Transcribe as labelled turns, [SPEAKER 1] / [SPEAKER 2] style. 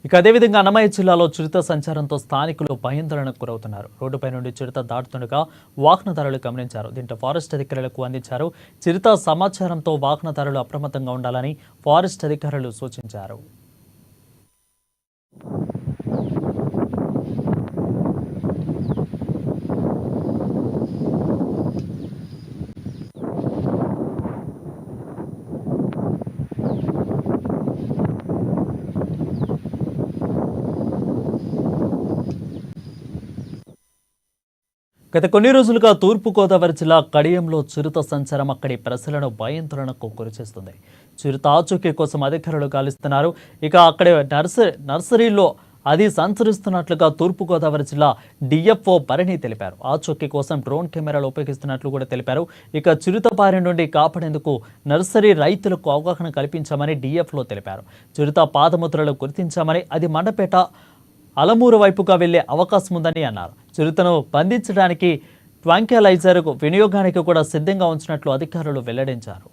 [SPEAKER 1] ఇక అదేవిధంగా అన్నమయ్య జిల్లాలో చిరుత సంచారంతో స్థానికులు భయాందోళనకు గురవుతున్నారు. రోడ్డుపై నుండి చిరుత దాటుతుండగా వాహనదారులు గమనించారు. దీంతో ఫారెస్ట్ అధికారులకు అందించారు. చిరుత సమాచారంతో వాహనదారులు అప్రమత్తంగా ఉండాలని ఫారెస్ట్ అధికారులు సూచించారు. గత కొన్ని రోజులుగా తూర్పుగోదావరి జిల్లా కడియంలో చిరుత సంచారం అక్కడి ప్రజలను భయాందోళనకు గురిచేస్తుంది. చిరుత ఆచూకీ కోసం అధికారులు గాలిస్తున్నారు. ఇక అక్కడే నర్సరీలో అది సంచరిస్తున్నట్లుగా తూర్పుగోదావరి జిల్లా డిఎఫ్ఓ భరణి తెలిపారు. ఆచూకీ కోసం డ్రోన్ కెమెరాలు ఉపయోగిస్తున్నట్లు కూడా తెలిపారు. ఇక చిరుత బారి నుండి కాపాడేందుకు నర్సరీ రైతులకు అవగాహన కల్పించామని డిఎఫ్ఓ తెలిపారు. చిరుత పాదముద్రలు గుర్తించామని, అది మండపేట అలమూరు వైపుగా వెళ్లే అవకాశం ఉందని అన్నారు. చిరుతను బంధించడానికి ట్రాంక్యులైజర్ వినియోగానికి కూడా సిద్ధంగా ఉంచినట్లు అధికారులు వెల్లడించారు.